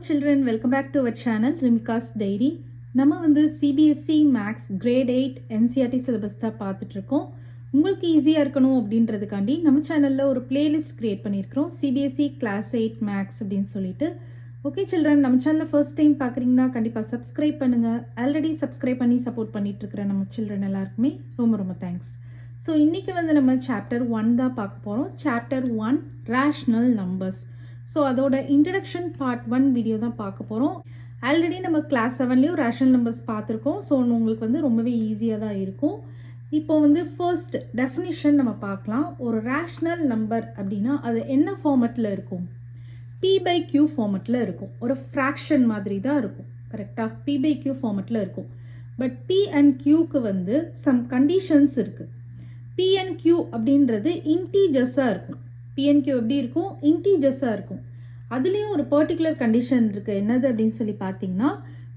children, welcome back to our channel Rimika's Diary. நம்ம வந்து CBSE Max Grade 8 NCERT syllabus தான் பார்த்துட்டு இருக்கோம். உங்களுக்கு ஈஸியாக இருக்கணும் அப்படின்றதுக்காண்டி நம்ம சேனலில் ஒரு பிளேலிஸ்ட் கிரியேட் பண்ணியிருக்கிறோம், CBSE Class 8 Max அப்படின்னு சொல்லிட்டு. ஓகே சில்ட்ரன், நம்ம சேனலில் ஃபர்ஸ்ட் டைம் பார்க்குறீங்கன்னா கண்டிப்பாக சப்ஸ்கிரைப் பண்ணுங்கள். ஆல்ரெடி சப்ஸ்கிரைப் பண்ணி சப்போர்ட் பண்ணிட்டு இருக்கிற நம்ம சில்ட்ரன் எல்லாருக்குமே ரொம்ப ரொம்ப தேங்க்ஸ். ஸோ இன்றைக்கி வந்து நம்ம சாப்டர் 1 தான் பார்க்க போகிறோம். Chapter 1 rational numbers. ஸோ அதோட இன்ட்ரடக்ஷன் பார்ட் 1 வீடியோ தான் பார்க்க போகிறோம். ஆல்ரெடி நம்ம கிளாஸ் 7லேயும் ரேஷனல் நம்பர்ஸ் பார்த்துருக்கோம். ஸோ உங்களுக்கு வந்து ரொம்பவே ஈஸியாக தான் இருக்கும். இப்போ வந்து ஃபர்ஸ்ட் டெஃபினிஷன் நம்ம பார்க்கலாம். ஒரு ரேஷ்னல் நம்பர் அப்படின்னா அது என்ன ஃபார்மெட்டில் இருக்கும்? P/Q ஃபார்மெட்டில் இருக்கும். ஒரு ஃப்ராக்ஷன் மாதிரி தான் இருக்கும், கரெக்டாக? P/Q ஃபார்மெட்டில் இருக்கும். பட் P அண்ட் Qக்கு வந்து சம் கண்டிஷன்ஸ் இருக்குது. P அண்ட் Q அப்படின்றது இன்டீஜர்ஸாக இருக்கும். P and Q எப்படி இருக்கும்? இன்டீஜர்ஸாக இருக்கும். அதுலேயும் ஒரு பர்டிகுலர் கண்டிஷன் இருக்குது. என்னது அப்படின்னு சொல்லி பார்த்தீங்கன்னா,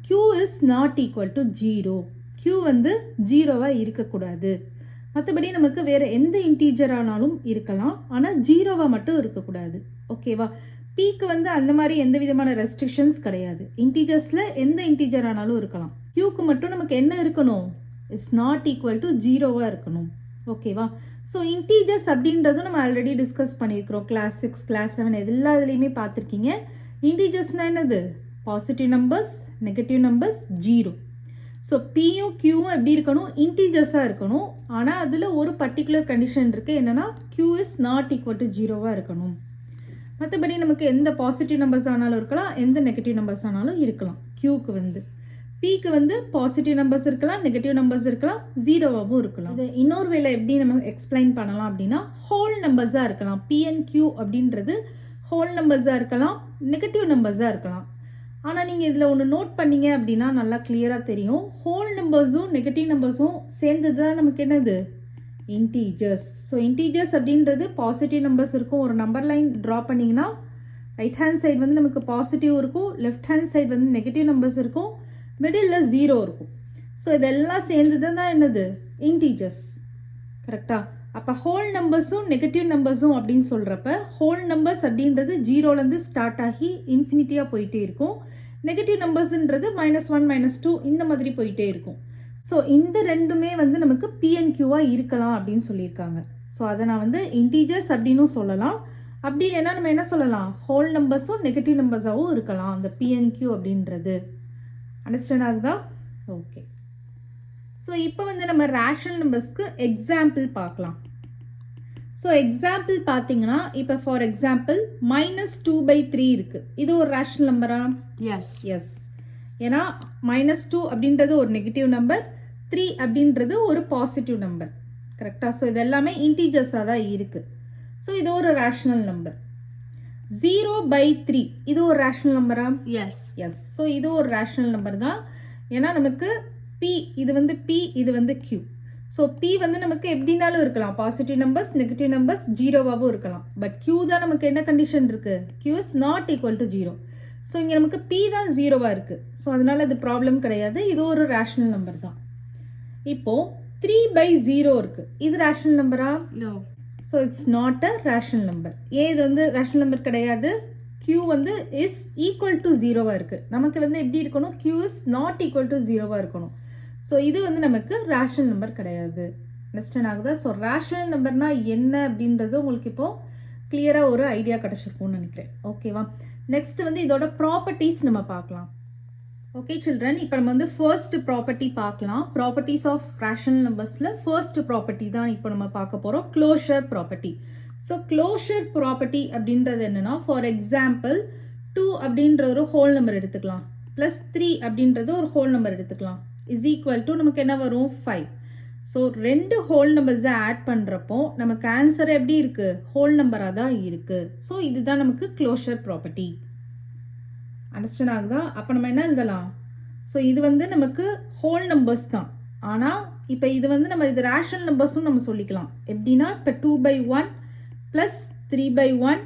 Q is not equal to 0. Q வந்து 0வாக இருக்கக்கூடாது. மற்றபடி நமக்கு வேறு எந்த இன்டீஜர் ஆனாலும் இருக்கலாம், ஆனால் 0வாக மட்டும் இருக்கக்கூடாது. ஓகேவா? Pக்கு வந்து அந்த மாதிரி எந்த விதமான ரெஸ்ட்ரிக்ஷன்ஸ் கிடையாது. இன்டீஜர்ஸில் எந்த இன்டீஜர் ஆனாலும் இருக்கலாம். Qக்கு மட்டும் நமக்கு என்ன இருக்கணும்? இஸ் நாட் ஈக்குவல் டு 0வாக இருக்கணும். ஓகேவா? ஸோ இன்டீஜர்ஸ் அப்படின்றதும் நம்ம ஆல்ரெடி டிஸ்கஸ் பண்ணியிருக்கிறோம். கிளாஸ் 6, கிளாஸ் 7 எல்லா இதுலேயுமே பார்த்துருக்கீங்க. இன்டீஜர்ஸ்னால் என்னது? Positive numbers, negative numbers, 0. So பியும் கியூவும் எப்படி இருக்கணும்? இன்டீஜர்ஸாக இருக்கணும். ஆனால் அதில் ஒரு பர்டிகுலர் கண்டிஷன் இருக்குது. என்னென்னா Q is not equal to 0வாக இருக்கணும். மற்றபடி நமக்கு எந்த பாசிட்டிவ் நம்பர்ஸ் ஆனாலும் இருக்கலாம், எந்த நெகட்டிவ் நம்பர்ஸ் ஆனாலும் இருக்கலாம். Qக்கு வந்து Pக்கு வந்து பாசிட்டிவ் நம்பர்ஸ் இருக்கலாம், நெகட்டிவ் நம்பர்ஸ் இருக்கலாம், 0வாகவும் இருக்கலாம். இது இன்னொரு வேலை எப்படி நம்ம எக்ஸ்பிளைன் பண்ணலாம் அப்படின்னா, ஹோல் நம்பர்ஸாக இருக்கலாம். P and Q அப்படின்றது ஹோல் நம்பர்ஸாக இருக்கலாம், நெகட்டிவ் நம்பர்ஸாக இருக்கலாம். ஆனால் நீங்கள் இதில் ஒன்று நோட் பண்ணீங்க அப்படின்னா நல்லா கிளியராக தெரியும். ஹோல் நம்பர்ஸும் நெகட்டிவ் நம்பர்ஸும் சேர்ந்தது தான் நமக்கு என்னது? இன்டீஜர்ஸ். ஸோ இன்டீஜர்ஸ் அப்படின்றது பாசிட்டிவ் நம்பர்ஸ் இருக்கும். ஒரு நம்பர் லைன் ட்ரா பண்ணிங்கன்னா ரைட் ஹேண்ட் சைடு வந்து நமக்கு பாசிட்டிவ் இருக்கும், லெஃப்ட் ஹேண்ட் சைடு வந்து நெகட்டிவ் நம்பர்ஸ் இருக்கும், மிடில் 0 இருக்கும். ஸோ இதெல்லாம் சேர்ந்தது தான் என்னது? இன்டீஜர்ஸ். கரெக்டாக? அப்போ ஹோல் நம்பர்ஸும் நெகட்டிவ் நம்பர்ஸும் அப்படின்னு சொல்கிறப்ப ஹோல் நம்பர்ஸ் அப்படின்றது 0லேருந்து ஸ்டார்ட் ஆகி இன்ஃபினிட்டியாக போயிட்டே இருக்கும். நெகட்டிவ் நம்பர்ஸ்ன்றது -1, -2 இந்த மாதிரி போயிட்டே இருக்கும். ஸோ இந்த ரெண்டுமே வந்து நமக்கு P and Qவாக இருக்கலாம் அப்படின்னு சொல்லியிருக்காங்க. ஸோ அதை நான் வந்து இன்டீஜர்ஸ் அப்படின்னு சொல்லலாம். அப்படி இல்லைன்னா நம்ம என்ன சொல்லலாம்? ஹோல் நம்பர்ஸும் நெகட்டிவ் நம்பர்ஸாகவும் இருக்கலாம் அந்த P and Q அப்படின்றது. அண்டர்ஸ்டாண்ட் ஆகுதா? ஓகே. ஸோ இப்போ வந்து நம்ம ரேஷனல் நம்பர்ஸ்க்கு எக்ஸாம்பிள் பார்க்கலாம். ஸோ எக்ஸாம்பிள் பார்த்தீங்கன்னா, இப்போ ஃபார் எக்ஸாம்பிள் -2/3 இருக்குது. இது ஒரு ரேஷனல் நம்பரா? Yes yes. ஏன்னா -2 அப்படின்றது ஒரு நெகட்டிவ் நம்பர், 3 அப்படின்றது ஒரு பாசிட்டிவ் நம்பர். கரெக்டாக? ஸோ இது எல்லாமே இன்டீஜர்ஸாக தான் இருக்குது. ஸோ இது ஒரு ரேஷனல் நம்பர். 0/3 இது ஒரு ரேஷனல் நம்பரா? Yes S. ஸோ இது ஒரு ரேஷனல் நம்பர் தான். ஏன்னா நமக்கு P இது வந்து P, இது வந்து Q. ஸோ P வந்து நமக்கு எப்படினாலும் இருக்கலாம், பாசிட்டிவ் நம்பர்ஸ், நெகட்டிவ் நம்பர்ஸ், 0வாகவும் இருக்கலாம். பட் Q தான் நமக்கு என்ன கண்டிஷன் இருக்கு? Q is not equal to 0. So இங்கே நமக்கு P தான் 0வாக இருக்கு. ஸோ அதனால இது ப்ராப்ளம் கிடையாது. இது ஒரு ரேஷனல் நம்பர் தான். இப்போ 3/0 இருக்கு. இது ரேஷனல் நம்பரா? No. So it's not a rational number. ஏன் இது வந்து ரேஷனல் நம்பர் கிடையாது? Q வந்து இஸ் ஈக்குவல் டு 0வாக இருக்குது. நமக்கு வந்து எப்படி இருக்கணும்? Q is not equal to 0வாக இருக்கணும். ஸோ இது வந்து நமக்கு ரேஷனல் நம்பர் கிடையாது. அண்டர்ஸ்டாண்ட் ஆகுதா? ஸோ ரேஷனல் நம்பர்னா என்ன அப்படின்றது உங்களுக்கு இப்போ கிளியராக ஒரு ஐடியா கிடச்சிருக்கும்னு நினைக்கிறேன். ஓகேவா? நெக்ஸ்ட் வந்து இதோட ப்ராப்பர்ட்டிஸ் நம்ம பார்க்கலாம். ஓகே சில்ட்ரன், இப்போ நம்ம வந்து ஃபர்ஸ்ட் ப்ராப்பர்ட்டி பார்க்கலாம். ப்ராப்பர்ட்டிஸ் ஆஃப் ரேஷனல் நம்பர்ஸில் ஃபர்ஸ்ட் ப்ராப்பர்ட்டி தான் இப்போ நம்ம பார்க்க போகிறோம், closure property. So closure property அப்படின்றது என்னன்னா, ஃபார் எக்ஸாம்பிள் 2 அப்படின்ற ஒரு ஹோல் நம்பர் எடுத்துக்கலாம், +3 அப்படின்றது ஒரு ஹோல் நம்பர் எடுத்துக்கலாம், இஸ் ஈக்குவல் டு நமக்கு என்ன வரும்? 5. ஸோ 2 ஹோல் நம்பர்ஸை ஆட் பண்ணுறப்போ நமக்கு ஆன்சர் எப்படி இருக்குது? ஹோல் நம்பராக தான் இருக்குது. ஸோ இதுதான் நமக்கு க்ளோஷர் ப்ராப்பர்ட்டி. அண்டர்ஸ்டாண்ட் ஆகுதா? அப்போ நம்ம என்ன எழுதலாம்? ஸோ இது வந்து நமக்கு ஹோல் நம்பர்ஸ் தான். ஆனால் இப்போ இது வந்து நம்ம இது ரேஷனல் நம்பர்ஸும் நம்ம சொல்லிக்கலாம். எப்படின்னா இப்போ 2/1 + 3/1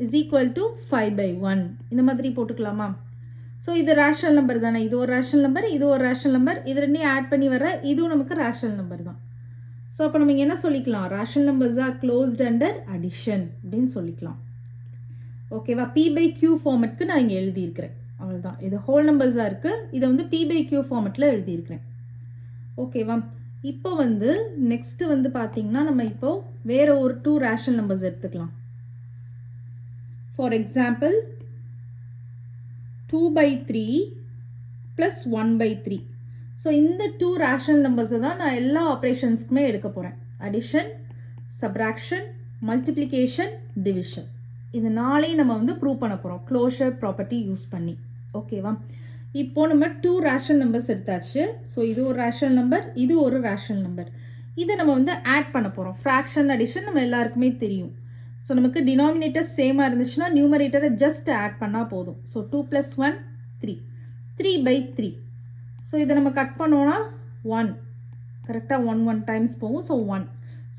இஸ் ஈக்குவல் டு 5/1 இந்த மாதிரி போட்டுக்கலாமா? ஸோ இது ரேஷனல் நம்பர் தானே. இது ஒரு ரேஷனல் நம்பர், இது ஒரு ரேஷனல் நம்பர், இது ரெண்டையும் ஆட் பண்ணி வர இதுவும் நமக்கு ரேஷனல் நம்பர் தான். ஸோ அப்போ நம்ம என்ன சொல்லிக்கலாம்? Rational numbers are closed under addition அப்படின்னு சொல்லிக்கலாம். ஓகேவா? P/Q ஃபார்மெட்க்கு நான் இங்கே எழுதியிருக்கிறேன். அவ்வளோதான். இது ஹோல் நம்பர்ஸாக இருக்குது. இதை வந்து பி பை கியூ ஃபார்மெட்டில் எழுதியிருக்கிறேன். ஓகேவா? இப்போ வந்து நெக்ஸ்ட்டு வந்து பார்த்தீங்கன்னா நம்ம இப்போ வேற ஒரு 2 ரேஷனல் நம்பர்ஸ் எடுத்துக்கலாம். For example 2/3 plus 1/3. ஸோ இந்த 2 ரேஷனல் நம்பர்ஸை தான் நான் எல்லா ஆப்ரேஷன்ஸ்க்குமே எடுக்க போகிறேன். Addition, subtraction, multiplication, division. இது நாளையும் நம்ம வந்து ப்ரூவ் பண்ண போகிறோம் க்ளோஷர் ப்ராப்பர்ட்டி யூஸ் பண்ணி. ஓகேவா? இப்போ நம்ம 2 ரேஷனல் நம்பர்ஸ் எடுத்தாச்சு. ஸோ இது ஒரு ரேஷனல் நம்பர், இது ஒரு ரேஷனல் நம்பர். இதை நம்ம வந்து ஆட் பண்ண போகிறோம். ஃப்ராக்ஷன், அடிஷன் நம்ம எல்லாருக்குமே தெரியும். ஸோ நமக்கு டினாமினேட்டர் சேமாக இருந்துச்சுன்னா நியூமரேட்டரை ஜஸ்ட் ஆட் பண்ணால் போதும். ஸோ 2 + 1 3, 3/3. ஸோ இதை நம்ம கட் பண்ணோன்னா 1, கரெக்டாக 1 டைம்ஸ் போகும். ஸோ 1.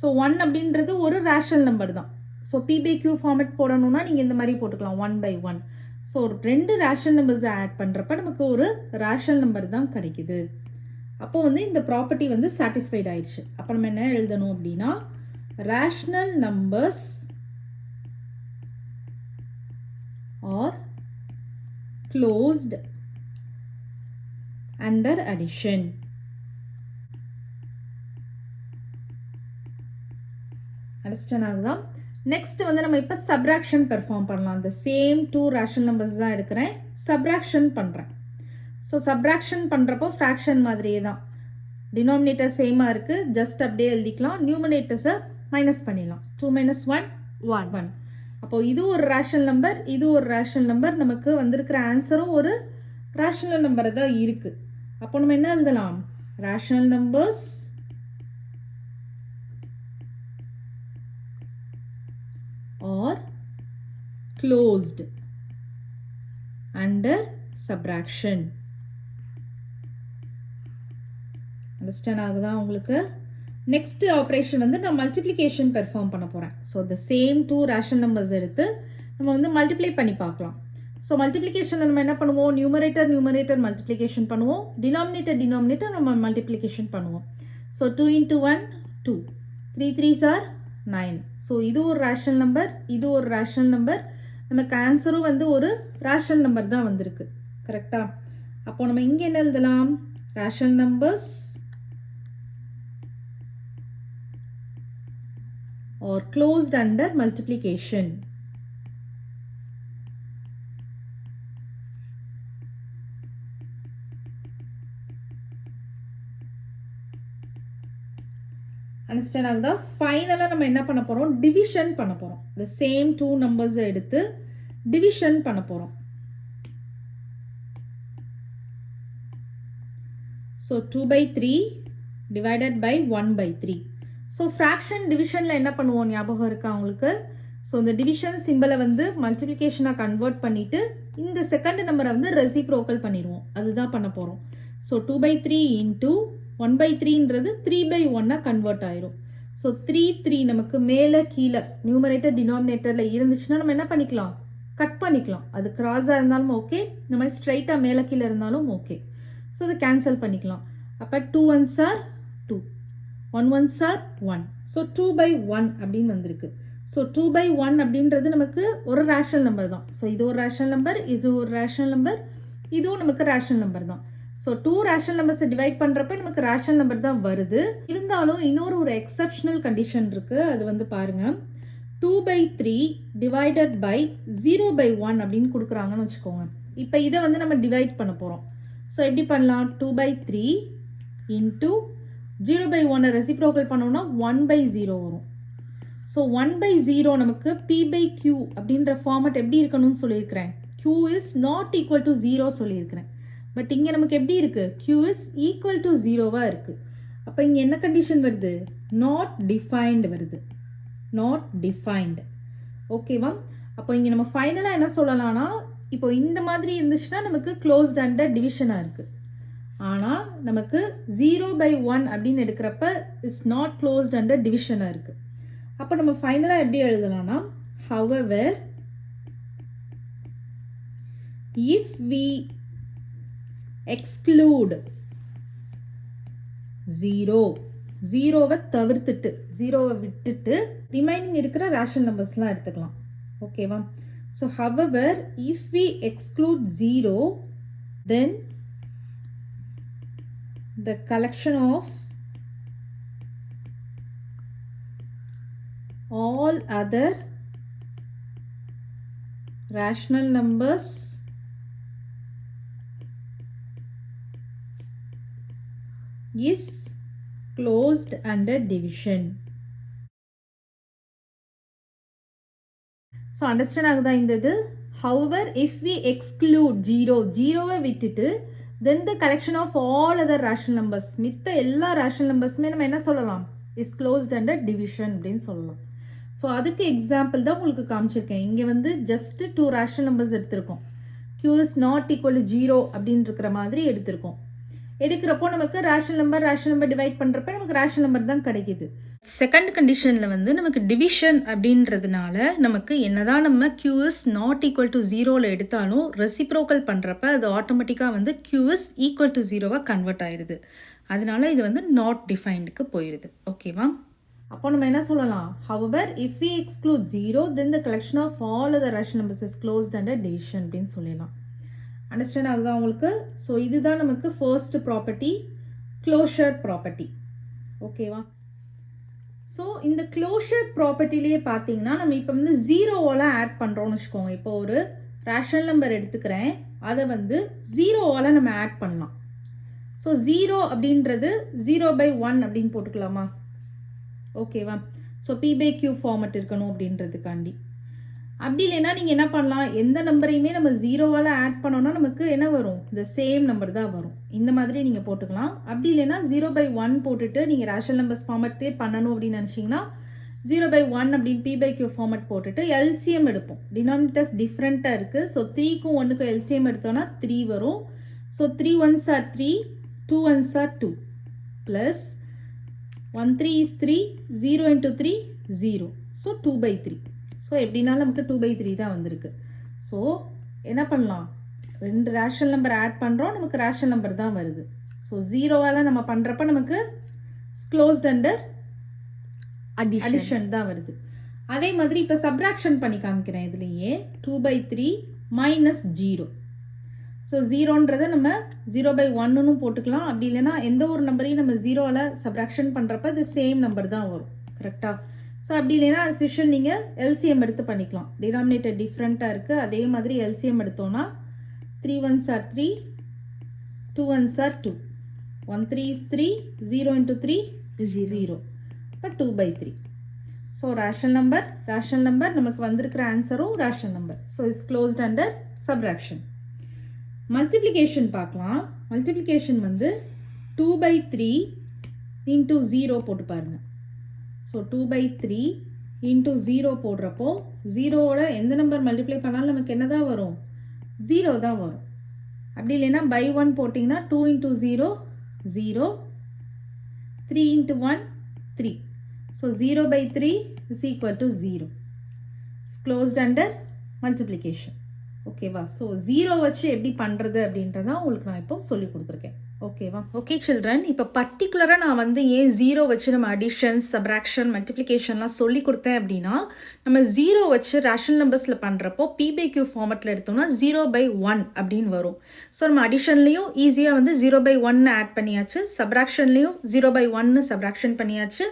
ஸோ 1 அப்படின்றது ஒரு ரேஷனல் நம்பர் தான். So P by Q format போடணும்னா நீங்கள் இந்த மாதிரி போட்டுக்கலாம் 1/1. ஸோ 2 ரேஷனல் நம்பர்ஸை ஆட் பண்ணுறப்ப நமக்கு ஒரு ரேஷனல் நம்பர் தான் கிடைக்குது. அப்போ வந்து இந்த ப்ராப்பர்ட்டி வந்து சாட்டிஸ்ஃபைட் ஆயிடுச்சு. அப்போ நம்ம என்ன எழுதணும் அப்படின்னா rational numbers are closed under addition. Understand ஆகுதா? நெக்ஸ்ட் வந்து நம்ம இப்போ சப்ராக்ஷன் பெர்ஃபார்ம் பண்ணலாம். அந்த சேம் 2 ரேஷனல் நம்பர்ஸ் தான் எடுக்கிறேன், சப்ராக்ஷன் பண்ணுறேன். ஸோ சப்ராக்ஷன் பண்ணுறப்போ ஃப்ராக்ஷன் மாதிரியே தான். டினாமினேட்டர் சேமாக இருக்குது, ஜஸ்ட் அப்படியே எழுதிக்கலாம். நியூமரேட்டர்ஸை மைனஸ் பண்ணிடலாம். 2 - 1 1. அப்போ இது ஒரு ரேஷனல் நம்பர், இது ஒரு ரேஷனல் நம்பர். நமக்கு வந்திருக்கிற ஆன்சரும் ஒரு ரேஷனல் நம்பர் தான் இருக்குது. அப்போ நம்ம என்ன எழுதலாம்? Rational numbers or closed under subtraction. Understand ஆகுதா உங்களுக்கு? நெக்ஸ்ட் ஆப்ரேஷன் வந்து நான் மல்டிப்ளிகேஷன் பெர்ஃபார்ம் பண்ண போகிறேன். So the same 2 rational numbers எடுத்து நம்ம வந்து மல்டிப்ளை பண்ணி பார்க்கலாம். ஸோ மல்டிப்ளிகேஷனில் நம்ம என்ன பண்ணுவோம்? நியூமரேட்டர் மல்டிப்ளிகேஷன் பண்ணுவோம், டினாமினேட்டர் நம்ம மல்டிப்ளிகேஷன் பண்ணுவோம். So 2 × 1 2, 3 3s are 9. ஸோ இது ஒரு ரேஷனல் நம்பர், இது ஒரு ரேஷனல் நம்பர். நமக்கு ஆன்சரும் வந்து ஒரு ரேஷனல் நம்பர் தான் வந்திருக்கு. கரெக்டா? அப்போ நம்ம இங்கே என்ன எழுதலாம்? Rational numbers or closed under multiplication. Understand ஆகுதா? ஃபைனலாக நம்ம என்ன பண்ண போகிறோம்? டிவிஷன் பண்ண போகிறோம். the same 2 நம்பர்ஸை எடுத்து டிவிஷன் பண்ண போகிறோம். So 2/3 divided by 1/3. So fraction டிவிஷனில் என்ன பண்ணுவோம் ஞாபகம் இருக்கா உங்களுக்கு? ஸோ இந்த டிவிஷன் சிம்பிளை வந்து மல்டிப்ளிகேஷனாக கன்வெர்ட் பண்ணிவிட்டு இந்த செகண்ட் நம்பரை வந்து ரெசிப்ரோக்கல் பண்ணிடுவோம். அதுதான் பண்ண போகிறோம். ஸோ 2/3 × 1/3ன்றது 3/1 கன்வெர்ட் ஆயிரும். ஸோ 3 நமக்கு மேலே கீழே நியூமரேட்டர் டினாமினேட்டரில் இருந்துச்சுன்னா நம்ம என்ன பண்ணிக்கலாம்? கட் பண்ணிக்கலாம். அது கிராஸாக இருந்தாலும் ஓகே, இந்த மாதிரி ஸ்ட்ரைட்டாக மேலே கீழே இருந்தாலும் ஓகே. ஸோ அதை கேன்சல் பண்ணிக்கலாம். அப்போ 2 1s are 2, 1 1s are 1. So 2/1 அப்படின்னு வந்திருக்கு. ஸோ 2/1 அப்படின்றது நமக்கு ஒரு ரேஷனல் நம்பர் தான். ஸோ இது ஒரு ரேஷனல் நம்பர், இது ஒரு ரேஷனல் நம்பர், இதுவும் நமக்கு ரேஷனல் நம்பர் தான். ஸோ 2 ரேஷனல் நம்பர்ஸை டிவைட் பண்ணுறப்ப நமக்கு ரேஷனல் நம்பர் தான் வருது. இருந்தாலும் இன்னொரு ஒரு எக்ஸப்ஷனல் கண்டிஷன் இருக்குது. அது வந்து பாருங்கள், 2/3 divided by 0/1 அப்படின்னு கொடுக்குறாங்கன்னு வச்சுக்கோங்க. இப்போ இதை வந்து நம்ம டிவைட் பண்ண போகிறோம். ஸோ எப்படி பண்ணலாம்? 2/3 × 0/1 ரெசிப்ரோக்கல் பண்ணோம்னா 1/0 வரும். ஸோ 1/0 நமக்கு p/q அப்படின்ற ஃபார்மட் எப்படி இருக்கணும்னு சொல்லியிருக்கிறேன். q is not equal to 0 சொல்லியிருக்கிறேன். பட் இங்கே நமக்கு எப்படி இருக்குது? q is equal to 0வாக இருக்குது. அப்போ இங்கே என்ன கண்டிஷன் வருது? not defined வருது. not defined. ஓகேவா? அப்போ இங்கே நம்ம ஃபைனலாக என்ன சொல்லலாம்னா, இப்போ இந்த மாதிரி இருந்துச்சுன்னா நமக்கு க்ளோஸ்ட் அண்டர் டிவிஷனாக இருக்குது. ஆனால் நமக்கு 0/1 அப்படின்னு எடுக்கிறப்ப இஸ் நாட் க்ளோஸ்ட் அண்டர் டிவிஷனாக இருக்குது. அப்போ நம்ம ஃபைனலாக எப்படி எழுதலாம்னா, however if we exclude 0வை தவிர்த்துட்டு 0வை விட்டுட்டு ரிமைனிங் இருக்கிற ரேஷனல் நம்பர்ஸ்லாம் எடுத்துக்கலாம். ஓகேவா? So however, if we exclude 0, then the collection of all other rational numbers is closed under division. So understand ஆகுதா இந்த இது? However, if we exclude 0வை விட்டுட்டு then the collection of all other rational numbers, மித்த எல்லா rational numbersமே நம்ம என்ன சொல்லலாம்? is closed under division அப்படின்னு சொல்லலாம். ஸோ அதுக்கு எக்ஸாம்பிள் தான் உங்களுக்கு காமிச்சிருக்கேன். இங்கே வந்து ஜஸ்ட் 2 ரேஷனல் நம்பர்ஸ் எடுத்திருக்கோம். q is not equal to 0 அப்படின்னு இருக்கிற மாதிரி எடுத்திருக்கோம். எடுக்கிறப்போ நமக்கு ரேஷனல் நம்பர் டிவைட் பண்ணுறப்ப நமக்கு ரேஷனல் நம்பர் தான் கிடைக்குது. செகண்ட் கண்டிஷனில் வந்து நமக்கு டிவிஷன் அப்படின்றதுனால நமக்கு என்னதான் நம்ம q is not equal to 0வில் எடுத்தாலும் ரெசிப்ரோக்கல் பண்ணுறப்ப அது ஆட்டோமேட்டிக்காக வந்து q is equal to 0வாக கன்வெர்ட் ஆயிடுது. அதனால இது வந்து நாட் டிஃபைன்டுக்கு போயிடுது. ஓகேவா? அப்போ நம்ம என்ன சொல்லலாம்? However, if we exclude 0, then the collection of all other rational numbers is closed under division அப்படின்னு சொல்லலாம். அண்டர்ஸ்டாண்ட் ஆகுதா உங்களுக்கு? ஸோ இதுதான் நமக்கு ஃபர்ஸ்ட் ப்ராப்பர்ட்டி, க்ளோஷர் ப்ராப்பர்ட்டி. ஓகேவா? ஸோ இந்த க்ளோஷர் ப்ராப்பர்ட்டிலேயே பார்த்தீங்கன்னா நம்ம இப்போ வந்து 0வால் ஆட் பண்ணுறோம்னு வச்சுக்கோங்க. இப்போ ஒரு ரேஷனல் நம்பர் எடுத்துக்கிறேன், அதை வந்து 0வால் நம்ம ஆட் பண்ணலாம். ஸோ 0 அப்படின்றது 0/1 அப்படின்னு போட்டுக்கலாமா? ஓகேவா? ஸோ p/q ஃபார்மட் இருக்கணும் அப்படின்றதுக்காண்டி. அப்படி இல்லைன்னா நீங்கள் என்ன பண்ணலாம், எந்த நம்பரையுமே நம்ம 0வால் ஆட் பண்ணோன்னா நமக்கு என்ன வரும்? இந்த சேம் நம்பர் தான் வரும். இந்த மாதிரி நீங்கள் போட்டுக்கலாம். அப்படி இல்லைன்னா 0/1 போட்டுட்டு நீங்கள் ரேஷனல் நம்பர்ஸ் ஃபார்மட்டே பண்ணணும் அப்படின்னு நினச்சிங்கன்னா 0/1 அப்படின்னு p/q ஃபார்மட் போட்டுட்டு எல்சிஎம் எடுப்போம். டினாமினேட்டர்ஸ் டிஃப்ரெண்ட்டாக இருக்குது. ஸோ 3க்கும் 1க்கும் எல்சிஎம் எடுத்தோன்னா 3 வரும். So 3 1s are 3, 2 1s are 2 plus 1 3 is 3, 0 into 3 0. So 2/3. So எப்படின்னாலும் நமக்கு 2/3 தான் வந்திருக்கு. ஸோ என்ன பண்ணலாம், ரெண்டு ரேஷனல் நம்பர் ஆட் பண்ணுறோம், நமக்கு ரேஷனல் நம்பர் தான் வருது. ஸோ 0வால் நம்ம பண்ணுறப்ப நமக்கு க்ளோஸ்ட் அண்டர் அடிஷன் தான் வருது. அதே மாதிரி இப்போ சப்ராக்ஷன் பண்ணி காமிக்கிறேன். இதுலேயே 2/3 minus 0. ஸோ 0ன்றதை நம்ம 0/1ன்னு போட்டுக்கலாம். அப்படி இல்லைன்னா எந்த ஒரு நம்பரையும் நம்ம 0வால் சப்ராக்ஷன் பண்ணுறப்ப இது சேம் நம்பர் தான் வரும். கரெக்டாக? ஸோ அப்படி இல்லைன்னா சிஷன் நீங்கள் எல்சிஎம் எடுத்து பண்ணிக்கலாம். டினாமினேட்டர் டிஃப்ரெண்ட்டாக இருக்குது. அதே மாதிரி எல்சிஎம் எடுத்தோன்னா 3 1s are 3, 2 1s are 2, 1 3 is 3, 0 into 3 0. இப்போ 2/3. ஸோ ரேஷனல் நம்பர் நமக்கு வந்திருக்கிற ஆன்சரும் rational number. So it's closed under subtraction. Multiplication பார்க்கலாம். மல்டிப்ளிகேஷன் வந்து 2/3 into 0 போட்டு பாருங்க. ஸோ 2/3 into 0 போடுறப்போ 0வோட எந்த நம்பர் மல்டிப்ளை பண்ணாலும் நமக்கு என்ன தான் வரும்? 0 தான் வரும். அப்படி இல்லைன்னா by 1 போட்டிங்கன்னா 2 into 0 0, 3 into 1 3. So 0/3 is equal to 0. It's closed under multiplication. ஓகேவா? ஸோ 0 வச்சு எப்படி பண்ணுறது அப்படின்றதான் உங்களுக்கு நான் இப்போ சொல்லி கொடுத்துருக்கேன். ஓகேவா? ஓகே சில்ட்ரன், இப்போ பர்டிகுலராக நான் வந்து ஏன் 0 வச்சு நம்ம அடிஷன்ஸ், சப்ராக்ஷன், மல்டிப்ளிகேஷன்லாம் சொல்லி கொடுத்தேன் அப்படின்னா, நம்ம 0 வச்சு ரேஷனல் நம்பர்ஸில் பண்ணுறப்போ p/q ஃபார்மெட்டில் எடுத்தோம்னா 0/1 அப்படின்னு வரும். ஸோ நம்ம அடிஷன்லேயும் ஈஸியாக வந்து 0/1 ஆட் பண்ணியாச்சு, சப்ராக்ஷன்லேயும் 0/1 சப்ராக்ஷன் பண்ணியாச்சு,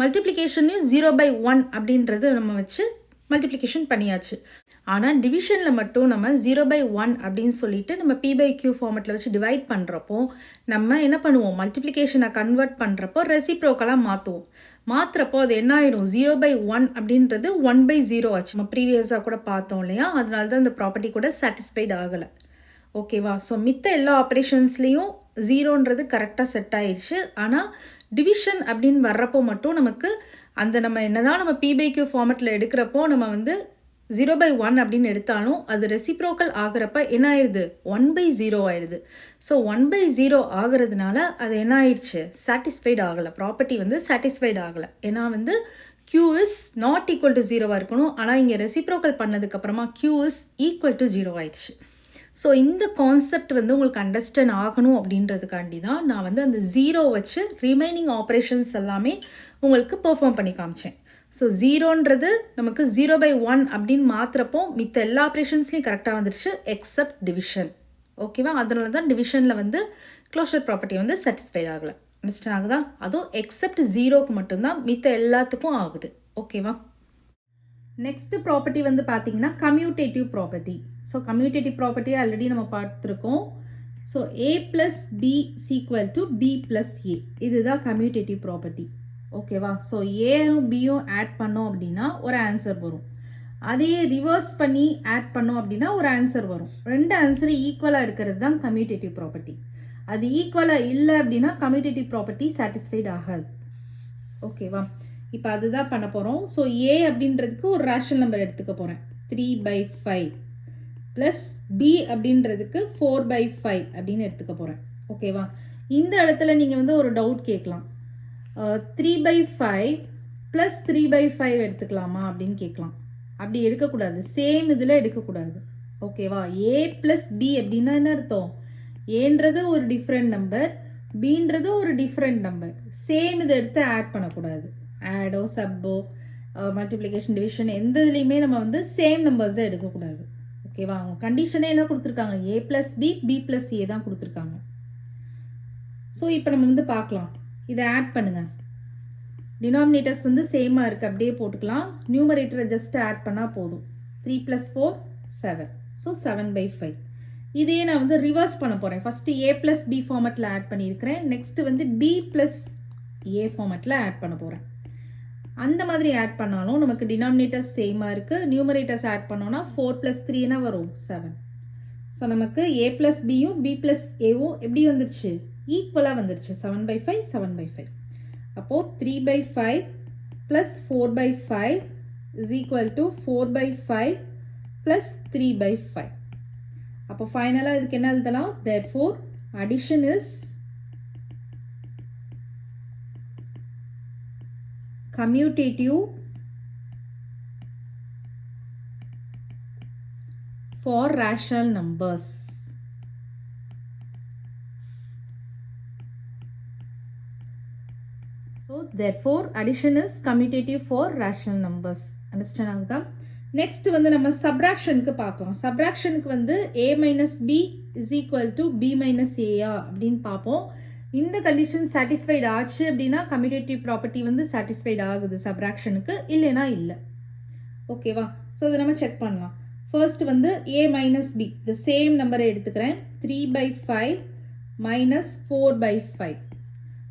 மல்டிப்ளிகேஷன்லேயும் 0/1 அப்படின்றது நம்ம வச்சு மல்டிப்ளிகேஷன் பண்ணியாச்சு. ஆனால் டிவிஷனில் மட்டும் நம்ம 0/1 அப்படின்னு சொல்லிட்டு நம்ம p/q ஃபார்மெட்டில் வச்சு டிவைட் பண்ணுறப்போ நம்ம என்ன பண்ணுவோம், மல்டிப்ளிகேஷனை கன்வெர்ட் பண்ணுறப்போ ரெசிப்ரோக்கலாக மாற்றுறப்போ அது என்ன ஆயிரும், 0/1 அப்படின்றது 1/0 ஆச்சு. நம்ம ப்ரீவியஸாக கூட பார்த்தோம் இல்லையா? அதனால தான் இந்த ப்ராப்பர்ட்டி கூட சாட்டிஸ்ஃபைட் ஆகலை. ஓகேவா? ஸோ மித்த எல்லா ஆப்ரேஷன்ஸ்லேயும் 0ன்றது கரெக்டாக செட் ஆயிடுச்சு. ஆனால் டிவிஷன் அப்படின்னு வர்றப்போ மட்டும் நமக்கு அந்த நம்ம என்னதான் நம்ம p/q ஃபார்மெட்டில் எடுக்கிறப்போ நம்ம வந்து 0/1 அப்படின்னு எடுத்தாலும் அது ரெசிப்ரோக்கல் ஆகிறப்ப என்ன ஆயிடுது, 1/0 ஆயிடுது. ஸோ 1/0 ஆகிறதுனால அது என்ன ஆயிடுச்சு, சாட்டிஸ்ஃபைட் ஆகலை. ப்ராப்பர்ட்டி வந்து சாட்டிஸ்ஃபைட் ஆகலை. ஏன்னா வந்து q is not equal to 0வாக இருக்கணும். ஆனால் இங்கே ரெசிப்ரோக்கல் பண்ணதுக்கப்புறமா q is equal to 0 ஆயிடுச்சு. ஸோ இந்த கான்செப்ட் வந்து உங்களுக்கு அண்டர்ஸ்டாண்ட் ஆகணும் அப்படின்றதுக்காண்டி தான் நான் வந்து அந்த 0 வச்சு ரிமைனிங் ஆப்ரேஷன்ஸ் எல்லாமே உங்களுக்கு பெர்ஃபார்ம் பண்ணி காமிச்சேன். ஸோ ஜீரோன்றது நமக்கு 0/1 அப்படின்னு மாற்றுறப்போ மித்த எல்லா ஆப்ரேஷன்ஸ்லையும் கரெக்டாக வந்துருச்சு எக்ஸப்ட் டிவிஷன். ஓகேவா? அதனால தான் டிவிஷனில் வந்து க்ளோஷர் ப்ராப்பர்ட்டி வந்து சாட்டிஸ்ஃபைட் ஆகலை. அண்டர்ஸ்டாண்ட் ஆகுதா? அதுவும் எக்ஸப்ட் ஜீரோக்கு மட்டும்தான் மித்த எல்லாத்துக்கும் ஆகுது. ஓகேவா? நெக்ஸ்ட் ப்ராப்பர்ட்டி வந்து பார்த்தீங்கன்னா commutative property. So commutative property already நம்ம பார்த்துருக்கோம். So a + b = b + a, இதுதான் கம்யூட்டேட்டிவ் ப்ராப்பர்ட்டி. ஓகேவா? ஸோ ஏயும் பியும் ஆட் பண்ணோம் அப்படின்னா ஒரு ஆன்சர் வரும். அதையே ரிவர்ஸ் பண்ணி ஆட் பண்ணோம் அப்படின்னா ஒரு ஆன்சர் வரும். ரெண்டு ஆன்சர் ஈக்குவலாக இருக்கிறது தான் கம்யூட்டேட்டிவ் ப்ராப்பர்ட்டி. அது ஈக்குவலாக இல்லை அப்படின்னா கம்யூட்டேட்டிவ் ப்ராப்பர்ட்டி சாட்டிஸ்ஃபைட் ஆகாது. ஓகேவா? இப்போ அதுதான் பண்ண போகிறோம். ஸோ ஏ அப்படின்றதுக்கு ஒரு ரேஷனல் நம்பர் எடுத்துக்க போகிறேன் 3/5 ப்ளஸ் பி அப்படின்றதுக்கு 4/5 அப்படின்னு எடுத்துக்க போகிறேன். ஓகேவா? இந்த இடத்துல நீங்கள் வந்து ஒரு டவுட் கேட்கலாம், 3/5 ப்ளஸ் 3/5 எடுத்துக்கலாமா அப்படின்னு கேட்கலாம். அப்படி எடுக்கக்கூடாது, சேம் இதில் எடுக்கக்கூடாது. ஓகேவா? ஏ ப்ளஸ் பி அப்படின்னா என்ன அர்த்தம்? ஏன்றது ஒரு டிஃப்ரெண்ட் நம்பர், பீன்றது ஒரு டிஃப்ரெண்ட் நம்பர், சேம் இதை எடுத்து ஆட் பண்ணக்கூடாது. ஆடோ சப்போ மல்டிப்ளிகேஷன் டிவிஷன் எந்த இதுலேயுமே நம்ம வந்து சேம் நம்பர்ஸை எடுக்கக்கூடாது. ஓகேவா? அவங்க கண்டிஷனே என்ன கொடுத்துருக்காங்க? ஏ plus B, B plus A தான் கொடுத்துருக்காங்க. ஸோ இப்போ நம்ம வந்து பார்க்கலாம், இதை ஆட் பண்ணுங்க. டினாமினேட்டர்ஸ் வந்து சேமாக இருக்குது, அப்படியே போட்டுக்கலாம். நியூமரேட்டரை ஜஸ்ட் ஆட் பண்ணால் போதும். 3 + 4 7. ஸோ 7/5. இதே நான் வந்து ரிவர்ஸ் பண்ண போகிறேன். ஃபஸ்ட்டு a + b ஃபார்மேட்டில் ஆட் பண்ணியிருக்கிறேன். நெக்ஸ்ட் வந்து b + a ஃபார்மேட்டில் ஆட் பண்ண போகிறேன். அந்த மாதிரி ஆட் பண்ணாலும் நமக்கு டினாமினேட்டர்ஸ் சேமாக இருக்குது. நியூமரேட்டர்ஸ் ஆட் பண்ணோன்னா 4 + 3 என்ன வரும்? 7. ஸோ நமக்கு a + bயும் b + aவும் எப்படி வந்துருச்சு? ஈக்குவலாக வந்துருச்சு. 7/5 7/5. அப்போது 3/5 + 4/5 = 4/5 + 3/5. அப்போ ஃபைனலாக இதுக்கு என்ன எழுதலாம்? therefore addition is commutative for rational numbers. So therefore addition is commutative for rational numbers. Understand ஆகுதா? நெக்ஸ்ட் வந்து நம்ம சப்ராக்ஷனுக்கு பார்க்கலாம். சப்ராக்ஷனுக்கு வந்து a - b = b - a அப்படின்னு பார்ப்போம். இந்த கண்டிஷன் சாட்டிஸ்ஃபைட் ஆச்சு அப்படின்னா கம்யூட்டேட்டிவ் ப்ராப்பர்ட்டி வந்து சாட்டிஸ்ஃபைட் ஆகுது சப்ராக்ஷனுக்கு, இல்லைனா இல்லை. ஓகேவா? ஸோ அதை நம்ம செக் பண்ணலாம். ஃபர்ஸ்ட் வந்து a - b இந்த சேம் நம்பரை எடுத்துக்கிறேன். 3/5 - 4/5.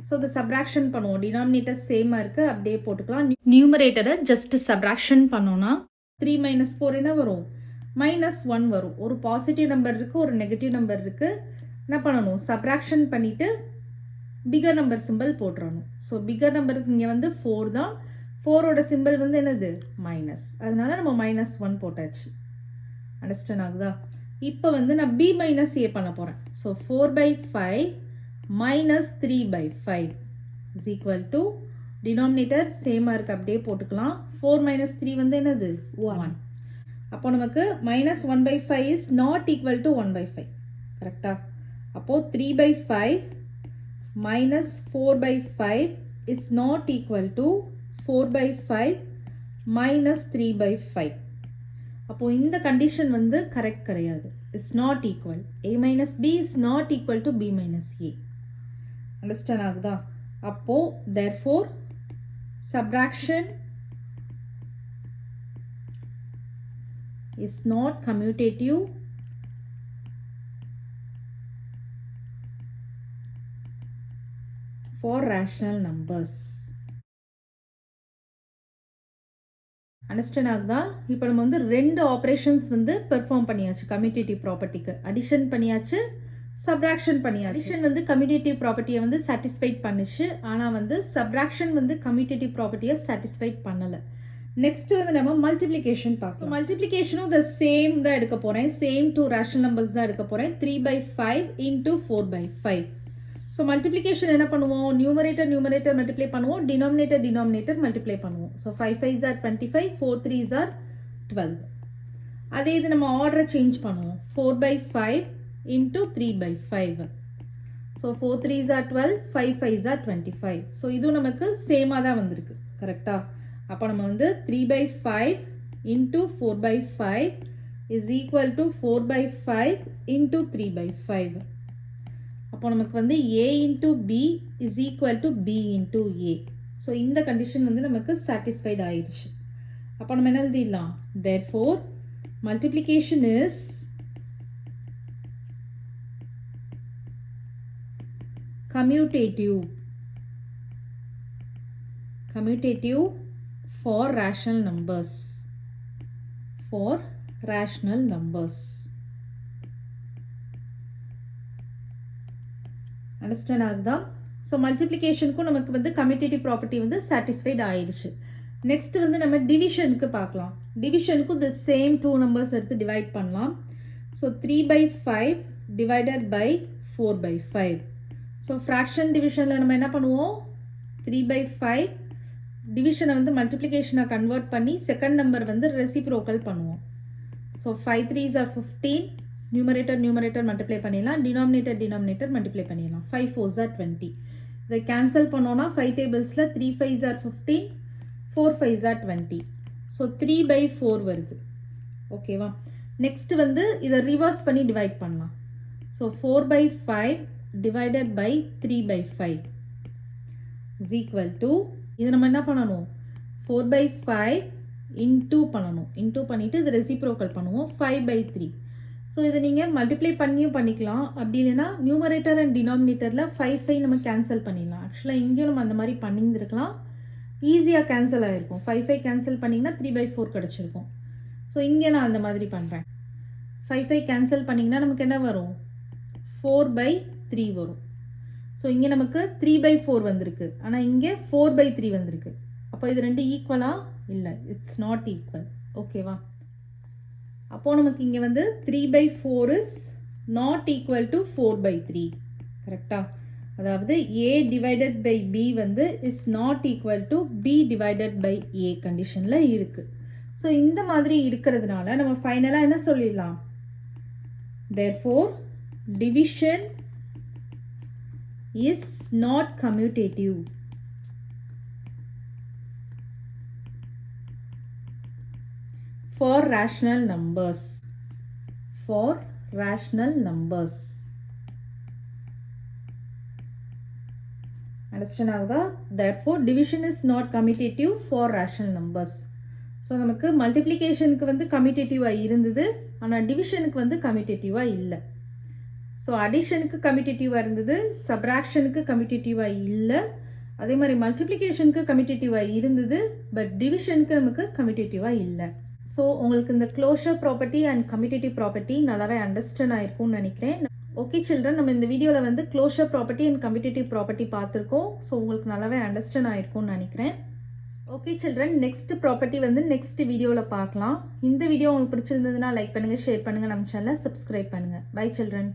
ஸோ இதை சப்ராக்ஷன் பண்ணுவோம். டினாமினேட்டர் சேமாக இருக்குது, அப்படியே போட்டுக்கலாம். நியூமரேட்டரை ஜஸ்ட் சப்ராக்ஷன் பண்ணோன்னா 3 - 4 என்ன வரும்? -1 வரும். ஒரு பாசிட்டிவ் நம்பர் இருக்குது, ஒரு நெகட்டிவ் நம்பர் இருக்குது. என்ன பண்ணணும்? சப்ராக்ஷன் பண்ணிவிட்டு பிகர் நம்பர் சிம்பிள் போட்டுறணும். ஸோ பிகர் நம்பருக்கு இங்கே வந்து 4 தான். 4ஓட சிம்பிள் வந்து என்னது? மைனஸ். அதனால நம்ம -1 போட்டாச்சு. அண்டர்ஸ்டாண்ட் ஆகுதா? இப்போ வந்து நான் b - a பண்ண போகிறேன். ஸோ 4/5 - 3/5 = டினாமினேட்டர் சேமாக இருக்குது, அப்படியே போட்டுக்கலாம். 4 - 3 வந்து என்னது? 1. அப்போ நமக்கு -1/5 இஸ் நாட் ஈக்குவல் டு 1/5. கரெக்டா? அப்போது 3/5 - 4/5 இஸ் நாட் ஈக்குவல் டு 4/5 - 3/5. அப்போது இந்த கண்டிஷன் வந்து கரெக்ட் கிடையாது. It's not equal. a - b is not equal to b - a. Understand ஆகுதா? அப்போது therefore subtraction is not commutative for rational numbers. Understand ஆகுதா? இப்போ நம்ம வந்து ரெண்டு ஆப்ரேஷன்ஸ் வந்து பெர்ஃபார்ம் பண்ணியாச்சு கம்யூட்டேட்டிவ் ப்ராப்பர்ட்டிக்கு. அடிஷன் பண்ணியாச்சு, சப்ராக்ஷன் பண்ணியாச்சு. அடிஷன் வந்து கம்யூட்டேட்டிவ் ப்ராப்பர்ட்டியை வந்து சாட்டிஸ்ஃபைட் பண்ணுச்சு, ஆனால் வந்து சப்ராக்ஷன் வந்து கம்யூட்டேட்டிவ் ப்ராப்பர்ட்டியை சாட்டிஸ்ஃபைட் பண்ணலை. நெக்ஸ்ட் வந்து நம்ம மல்டிப்ளிகேஷன் பார்க்கலாம். மல்டிப்ளிகேஷனும் த சேம் தான் எடுக்க போகிறேன். சேம் டூ ரேஷனல் நம்பர்ஸ் தான் எடுக்க போகிறேன். 3/5 × 4/5. ஸோ மல்டிப்ளிகேஷன் என்ன பண்ணுவோம்? நியூமரேட்டர் மல்டிப்ளை பண்ணுவோம், டினாமினேட்டர் மல்டிப்ளை பண்ணுவோம். So 5 5s are 25, 4 3s are 12. அதே இது நம்ம ஆர்டரை சேஞ்ச் பண்ணுவோம். 4/5 × 3/5. So 4 3s are 12, 5 5s are 25. So இதுவும் நமக்கு சேமாக தான் வந்திருக்கு. கரெக்டா? அப்போ நம்ம வந்து 3 by 5 into 4 by 5 is equal to 4 by 5 into 3 by 5. அப்போ நமக்கு வந்து a into b is equal to b into a. So இந்த கண்டிஷன் வந்து நமக்கு சாட்டிஸ்ஃபைட் ஆயிடுச்சு. அப்போ நம்ம என்ன எழுதிடலாம்? therefore multiplication is commutative for rational numbers. Understand ஆகுதா? ஸோ மல்டிப்ளிகேஷனுக்கும் நமக்கு வந்து கம்யூட்டேட்டிவ் ப்ராப்பர்ட்டி வந்து சாட்டிஸ்ஃபைட் ஆயிடுச்சு. நெக்ஸ்ட் வந்து நம்ம டிவிஷனுக்கு பார்க்கலாம். டிவிஷனுக்கும் the same 2 numbers எடுத்து டிவைட் பண்ணலாம். So 3 by 5 divided by 4 by 5. So fraction டிவிஷனில் நம்ம என்ன பண்ணுவோம்? 3 by 5 டிவிஷனை வந்து மல்டிப்ளிகேஷனை கன்வெர்ட் பண்ணி செகண்ட் நம்பர் வந்து ரெசிப்ரோக்கல் பண்ணுவோம். So 5 3s are 15. Numerator multiply பண்ணிடலாம். டினாமினேட்டர் மல்டிப்ளை பண்ணிடலாம். 5 4s are 20. இதை கேன்சல் பண்ணோன்னா 5 டேபிள்ஸில் 3 5s are 15, 4 5s are 20. So 3 by 4 வருது. ஓகேவா? நெக்ஸ்ட் வந்து இதை ரிவர்ஸ் பண்ணி டிவைட் பண்ணலாம். So 4 by 5 divided by 3 by 5 is equal to, இது நம்ம என்ன பண்ணணும்? 4 by 5 into பண்ணணும். இன்டூ பண்ணிவிட்டு இது ரெசிப்ரோக்கல் பண்ணுவோம். 5 by 3. ஸோ இதை நீங்கள் மல்டிப்ளை பண்ணியும் பண்ணிக்கலாம். அப்படி இல்லைன்னா நியூமரேட்டர் அண்ட் டினாமினேட்டரில் 5 5 நம்ம கேன்சல் பண்ணிடலாம். ஆக்சுவலாக இங்கேயும் நம்ம அந்த மாதிரி பண்ணியிருந்துருக்கலாம். ஈஸியாக கேன்சல் ஆகிருக்கும். 5 5 கேன்சல் பண்ணிங்கன்னா 3 by 4 கிடச்சிருக்கும். ஸோ இங்கே நான் அந்த மாதிரி பண்ணுறேன். 5 5 கேன்சல் பண்ணிங்கன்னா நமக்கு என்ன வரும்? 4 by 3 வரும். ஸோ இங்கே நமக்கு 3 by 4 வந்திருக்கு. ஆனால் இங்கே 4 by 3 வந்திருக்கு. அப்போ இது ரெண்டு ஈக்குவலாக இல்லை, இட்ஸ் நாட் ஈக்குவல். ஓகேவா? அப்போது நமக்கு இங்கே வந்து 3 by 4 is not equal to 4 by 3. கரெக்டாக? அதாவது a டிவைடட் பை b வந்து is not equal to b divided by a கண்டிஷனில் இருக்குது. ஸோ இந்த மாதிரி இருக்கிறதுனால நம்ம ஃபைனலாக என்ன சொல்லிடலாம்? therefore division is not commutative. For rational numbers. Understand ஆகுதா? therefore division is not commutative for rational numbers. So நமக்கு மல்டிப்ளிகேஷனுக்கு வந்து கம்யூட்டேட்டிவாக இருந்தது, ஆனால் டிவிஷனுக்கு வந்து கம்யூட்டேட்டிவாக இல்லை. ஸோ அடிஷனுக்கு கம்யூட்டேட்டிவாக இருந்தது, சப்ராக்ஷனுக்கு கம்யூட்டேட்டிவாக இல்லை. அதே மாதிரி மல்டிப்ளிகேஷனுக்கு கம்யூட்டேட்டிவாக இருந்தது, பட் டிவிஷனுக்கு நமக்கு கம்யூட்டேட்டிவாக இல்லை. ஸோ உங்களுக்கு இந்த closure property and commutative property நல்லாவே அண்டர்ஸ்டாண்ட் ஆயிருக்கும்னு நினைக்கிறேன். ஓகே சில்ட்ரன், நம்ம இந்த வீடியோவில் வந்து closure property and commutative property பார்த்துருக்கோம். ஸோ உங்களுக்கு நல்லாவே அண்டர்ஸ்டாண்ட் ஆயிருக்கும்னு நினைக்கிறேன். ஓகே சில்ட்ரன், நெக்ஸ்ட் ப்ராப்பர்ட்டி வந்து நெக்ஸ்ட் வீடியோவில் பார்க்கலாம். இந்த வீடியோ உங்களுக்கு பிடிச்சிருந்ததுன்னா லைக் பண்ணுங்கள், ஷேர் பண்ணுங்கள், நம்ம சேனலை சப்ஸ்கிரைப் பண்ணுங்கள். Bye children.